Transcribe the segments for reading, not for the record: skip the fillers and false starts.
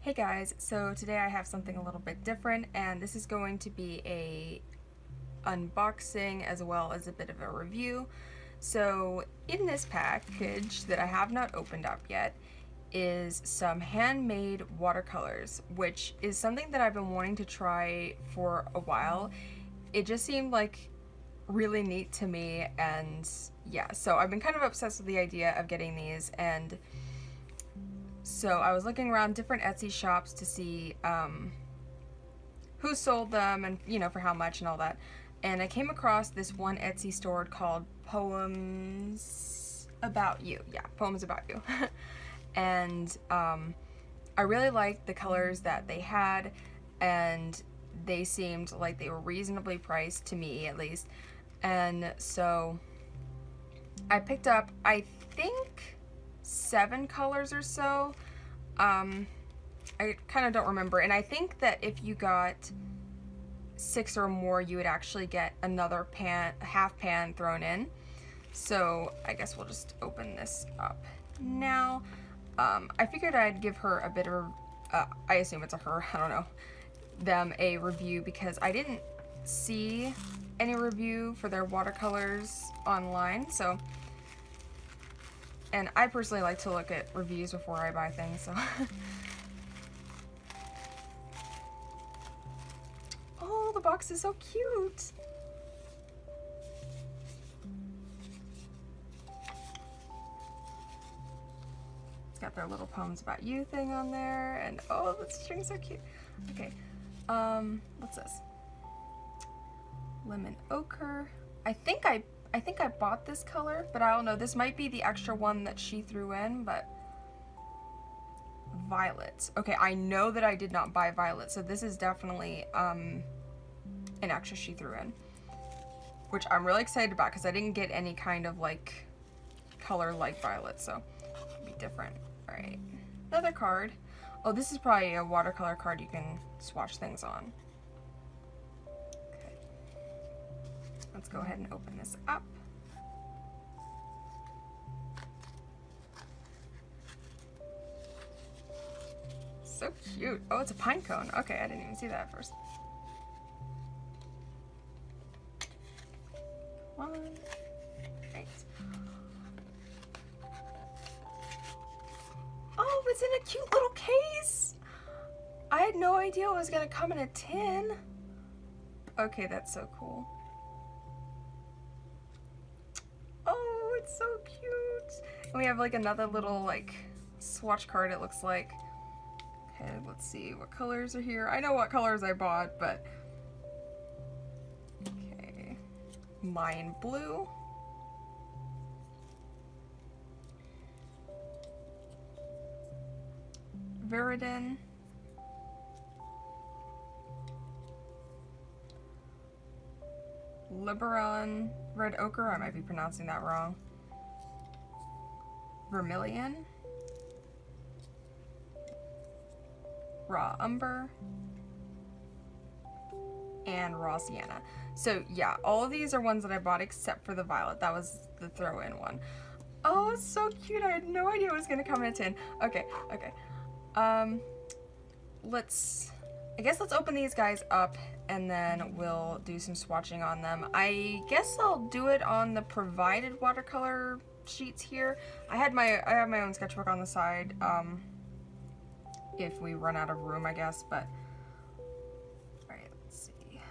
Hey guys, so today I have something a little bit different, and this is going to be a unboxing as well as a bit of a review. So in this package that I have not opened up yet is some handmade watercolors, which is something that I've been wanting to try for a while. It just seemed like really neat to me, and yeah, so I've been kind of obsessed with the idea of getting these. And so I was looking around different Etsy shops to see who sold them and, for how much and all that. And I came across this one Etsy store called Poemsaboutyou. Yeah, Poemsaboutyou. And I really liked the colors that they had, and they seemed like they were reasonably priced to me, at least. And so I picked up, I think, 7 colors or so. I kind of don't remember, and I think that if you got 6 or more, you would actually get another half pan thrown in. So I guess we'll just open this up now. I figured I'd give her a bit of I assume it's a her, I don't know, them a review, because I didn't see any review for their watercolors online. So, and I personally like to look at reviews before I buy things, so. Oh, the box is so cute. It's got their little Poems About You thing on there, and oh, the string's so cute. Okay, what's this? Lemon ochre. I think I bought this color, but I don't know. This might be the extra one that she threw in, but violet. Okay, I know that I did not buy violet, so this is definitely an extra she threw in, which I'm really excited about because I didn't get any kind of like color like violet, so it'll be different. All right, another card. Oh, this is probably a watercolor card you can swatch things on. Let's go ahead and open this up. So cute. Oh, it's a pine cone. Okay, I didn't even see that at first. One. Right. Oh, it's in a cute little case. I had no idea it was gonna come in a tin. Okay, that's so cool. Oh, it's so cute. And we have like another little like swatch card, it looks like. Okay, let's see what colors are here. I know what colors I bought, but okay. Mayan blue. Viridin. Liberon, red ochre, I might be pronouncing that wrong. Vermilion. Raw umber. And raw sienna. So yeah, all of these are ones that I bought except for the violet. That was the throw-in one. Oh, it's so cute. I had no idea it was gonna come in a tin. Okay, okay. I guess let's open these guys up and then we'll do some swatching on them. I guess I'll do it on the provided watercolor sheets here. I have my own sketchbook on the side, if we run out of room, I guess, but alright, let's see.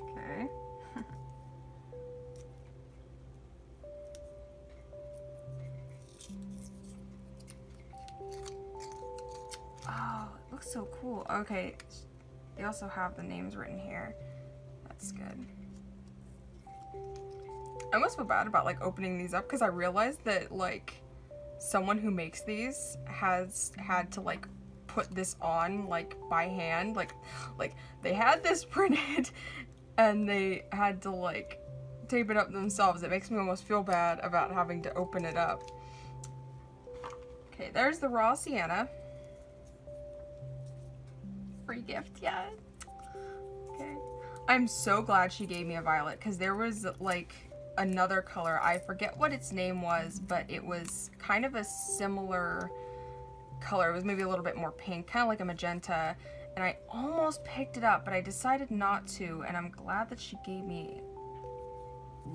Okay. Oh, it looks so cool. Okay, they also have the names written here. That's good. I almost feel bad about like opening these up because I realized that like someone who makes these has had to like put this on like by hand. Like they had this printed and they had to like tape it up themselves. It makes me almost feel bad about having to open it up. Okay, there's the raw sienna. Free gift, yeah. Okay. I'm so glad she gave me a violet because there was like another color. I forget what its name was, but it was kind of a similar color. It was maybe a little bit more pink, kind of like a magenta, and I almost picked it up, but I decided not to, and I'm glad that she gave me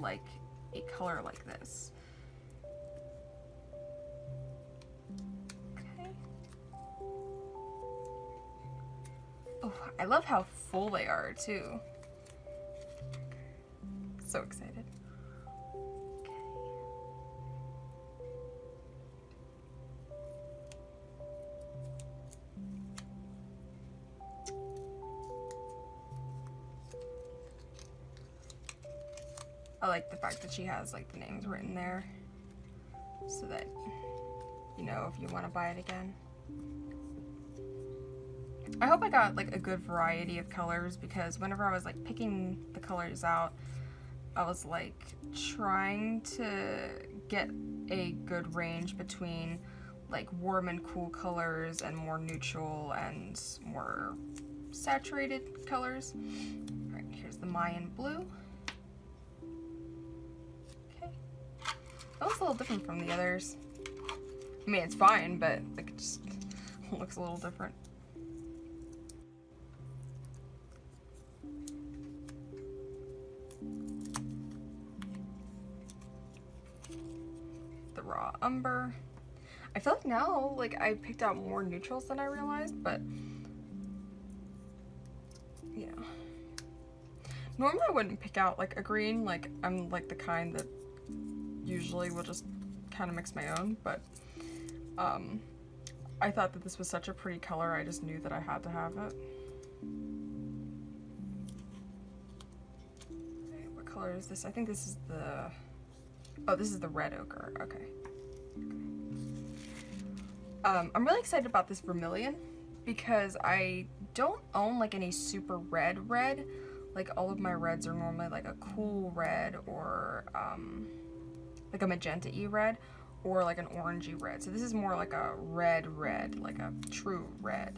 like a color like this. Okay. Oh, I love how full they are too. So excited. Okay. I like the fact that she has like the names written there so that you know if you want to buy it again. I hope I got like a good variety of colors, because whenever I was like picking the colors out, I was like trying to get a good range between like warm and cool colors and more neutral and more saturated colors. All right, here's the Mayan blue. Okay, that looks a little different from the others. I mean, it's fine, but like it just looks a little different. Raw umber. I feel like now, like, I picked out more neutrals than I realized, but you know, normally I wouldn't pick out like a green. Like, I'm like the kind that usually will just kind of mix my own, but I thought that this was such a pretty color, I just knew that I had to have it. Okay, what color is this? I think this is the, oh, this is the red ochre. Okay. I'm really excited about this vermilion because I don't own like any super red. Like all of my reds are normally like a cool red or like a magenta-y red or like an orangey red. So this is more like a red, like a true red.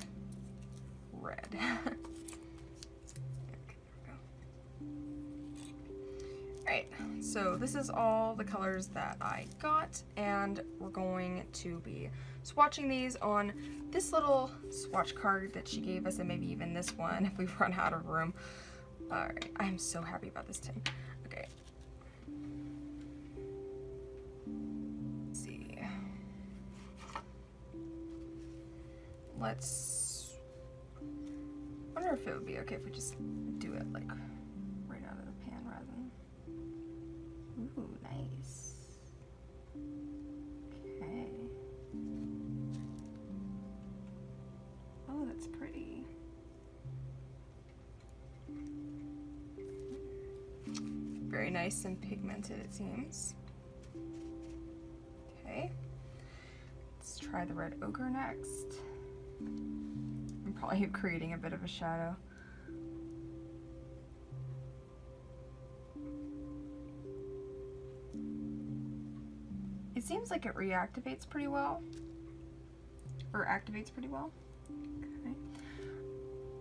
Alright, so this is all the colors that I got, and we're going to be swatching these on this little swatch card that she gave us, and maybe even this one if we run out of room. Alright, I'm so happy about this tin. Okay. Let's see. I wonder if it would be okay if we just do it like right out of the pan rather than... Ooh, nice. Okay. Oh, that's pretty. Very nice and pigmented, it seems. Okay. Let's try the red ochre next. I'm probably creating a bit of a shadow. It seems like it reactivates pretty well, or activates pretty well.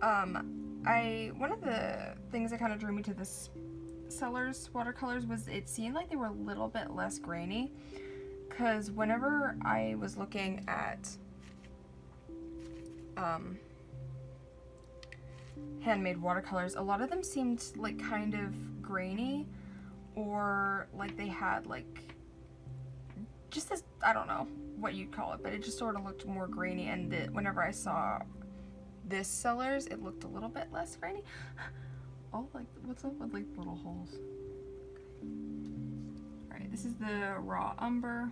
Okay. One of the things that kind of drew me to this seller's watercolors was it seemed like they were a little bit less grainy, because whenever I was looking at Handmade watercolors, a lot of them seemed like kind of grainy, or like they had like just this, I don't know what you'd call it, but it just sort of looked more grainy, and whenever I saw this seller's, it looked a little bit less grainy. Oh, like, what's up with like little holes? Okay. Alright, this is the raw umber.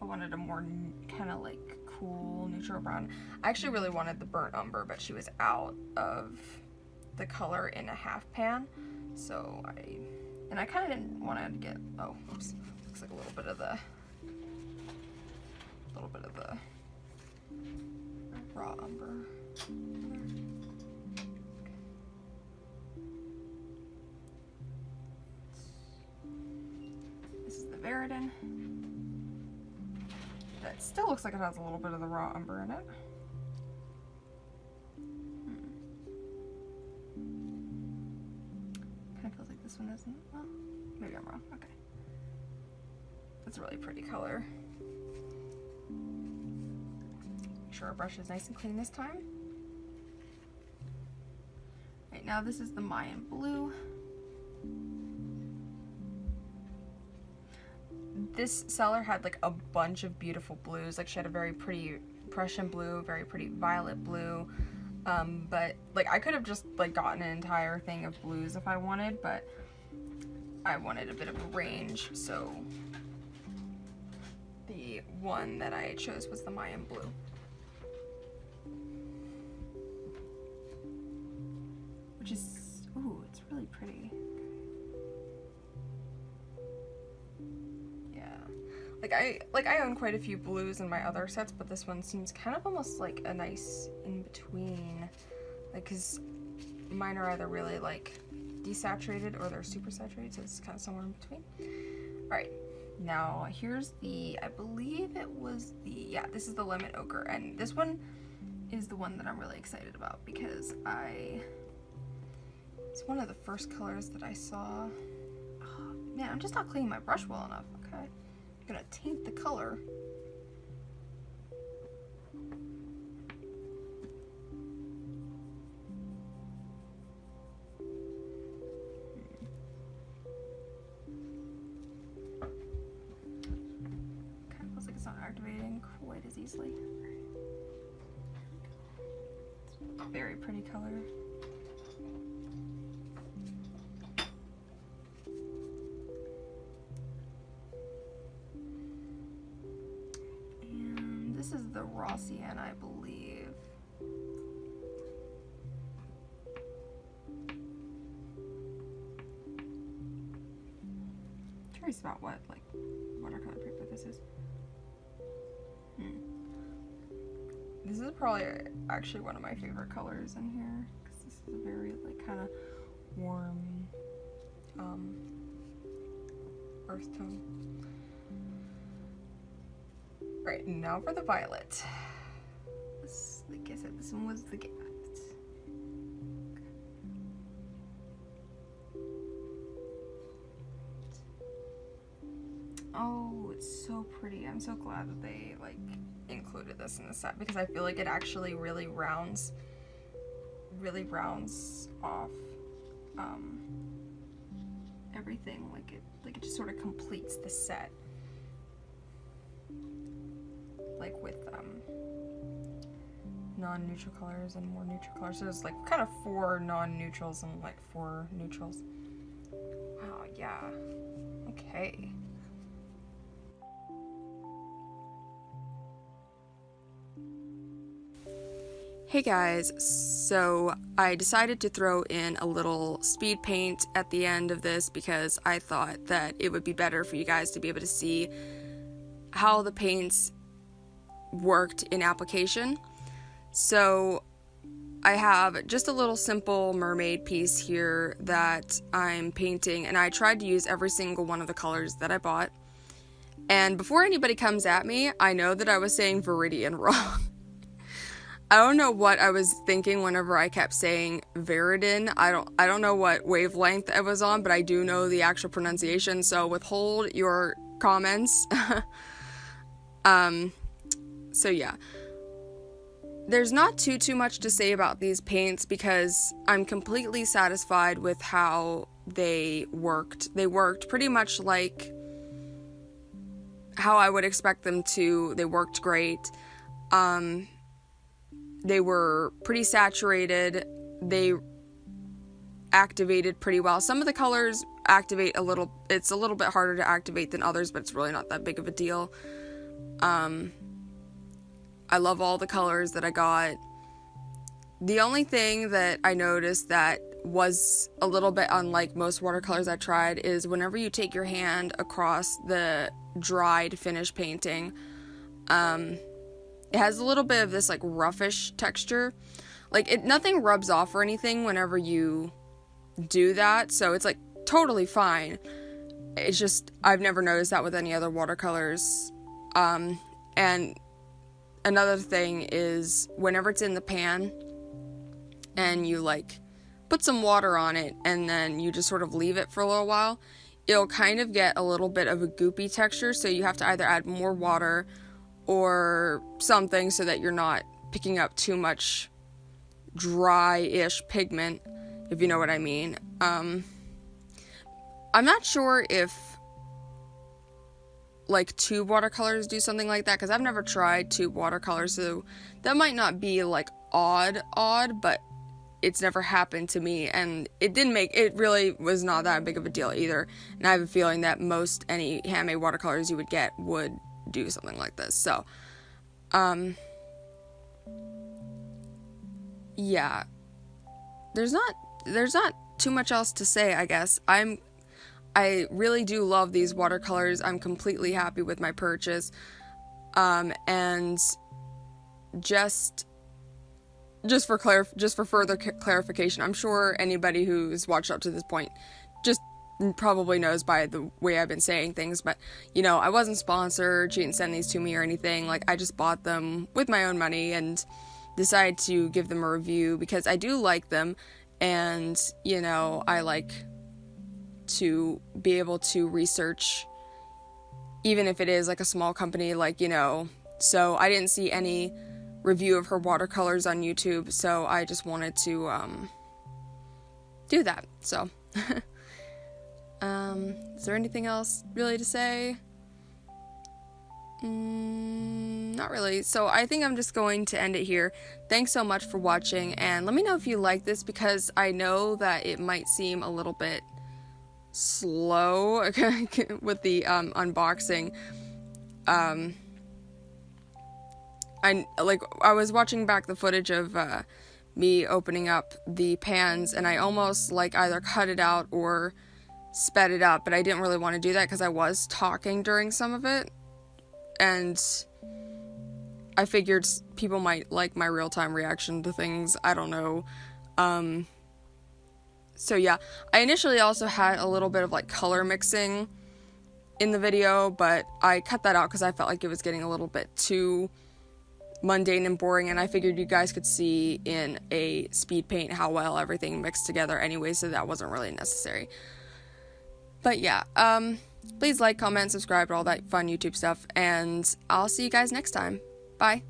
I wanted a more kind of like cool neutral brown. I actually really wanted the burnt umber, but she was out of the color in a half pan, so I kind of didn't want to get, oh, oops, looks like a little bit of the raw umber. This is the Veridin. That still looks like it has a little bit of the raw umber in it. Kind of this one isn't. Well, maybe I'm wrong. Okay. That's a really pretty color. Make sure our brush is nice and clean this time. Right, now this is the Mayan blue. This seller had like a bunch of beautiful blues. Like she had a very pretty Prussian blue, very pretty violet blue. But like I could have just like gotten an entire thing of blues if I wanted, but I wanted a bit of a range, so the one that I chose was the Mayan blue. Which is, ooh, it's really pretty. I own quite a few blues in my other sets, but this one seems kind of almost like a nice in between, like, cause mine are either really like desaturated or they're super saturated, so it's kind of somewhere in between. All right, now here's the, I believe it was the, yeah, this is the Lemon Ochre, and this one is the one that I'm really excited about because it's one of the first colors that I saw. Oh, man, I'm just not cleaning my brush well enough, okay? I'm gonna taint the color. Kind of feels like it's not activating quite as easily. It's a very pretty color. This is the Rossian, I believe. Curious about what, like, watercolor paper this is. This is probably actually one of my favorite colors in here, because this is a very, like, kind of warm, earth tone. Right, now for the violet. This, like I said, this one was the gift. Oh, it's so pretty. I'm so glad that they like included this in the set because I feel like it actually really rounds off everything. Like it just sort of completes the set. Like with non-neutral colors and more neutral colors. So it's like kind of 4 non-neutrals and like 4 neutrals. Wow, yeah. Okay. Hey guys, so I decided to throw in a little speed paint at the end of this because I thought that it would be better for you guys to be able to see how the paints worked in application. So I have just a little simple mermaid piece here that I'm painting, and I tried to use every single one of the colors that I bought. And before anybody comes at me, I know that I was saying Viridian wrong. I don't know what I was thinking whenever I kept saying Viridin. I don't know what wavelength I was on, but I do know the actual pronunciation, so withhold your comments. So yeah, there's not too much to say about these paints because I'm completely satisfied with how they worked. They worked pretty much like how I would expect them to. They worked great. They were pretty saturated. They activated pretty well. Some of the colors activate a little, it's a little bit harder to activate than others, but it's really not that big of a deal. I love all the colors that I got. The only thing that I noticed that was a little bit unlike most watercolors I tried is whenever you take your hand across the dried finish painting, it has a little bit of this like roughish texture. Like nothing rubs off or anything whenever you do that, so it's like totally fine. It's just I've never noticed that with any other watercolors. And another thing is whenever it's in the pan and you like put some water on it and then you just sort of leave it for a little while, it'll kind of get a little bit of a goopy texture, so you have to either add more water or something so that you're not picking up too much dry-ish pigment, if you know what I mean. I'm not sure if like tube watercolors do something like that, because I've never tried tube watercolors, so that might not be like odd, but it's never happened to me, and it really was not that big of a deal either. And I have a feeling that most any handmade watercolors you would get would do something like this. So yeah, there's not too much else to say, I guess. I really do love these watercolors. I'm completely happy with my purchase. And just for further clarification, I'm sure anybody who's watched up to this point just probably knows by the way I've been saying things, but, you know, I wasn't sponsored, she didn't send these to me or anything. Like, I just bought them with my own money and decided to give them a review because I do like them, and, you know, I like to be able to research, even if it is like a small company, like, you know. So I didn't see any review of her watercolors on YouTube, so I just wanted to do that. So is there anything else really to say? Not really. So I think I'm just going to end it here. Thanks so much for watching, and let me know if you like this, because I know that it might seem a little bit slow with the unboxing. I was watching back the footage of me opening up the pans, and I almost like either cut it out or sped it up, but I didn't really want to do that because I was talking during some of it, and I figured people might like my real-time reaction to things. I don't know. So yeah, I initially also had a little bit of like color mixing in the video, but I cut that out because I felt like it was getting a little bit too mundane and boring, and I figured you guys could see in a Speedpaint how well everything mixed together anyway, so that wasn't really necessary. But yeah, please like, comment, subscribe, all that fun YouTube stuff, and I'll see you guys next time. Bye.